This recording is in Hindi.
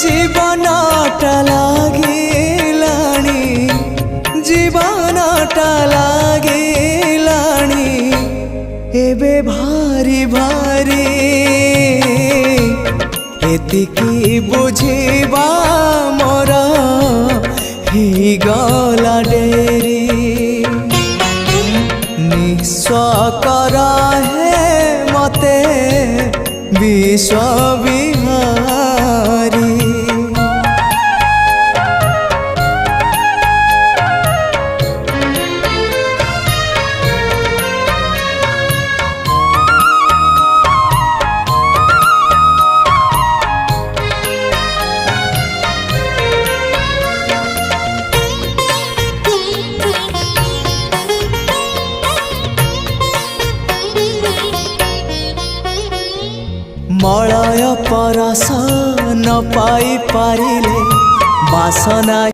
जीवनटा लागिलाणी जीवनटा लागिलाणी एबे भारी भारी एतिकी बुझिबा मोर ही गला डेरी निस्वाकर है मते विश्व विहारी मलय परस न पाई पारिले बासना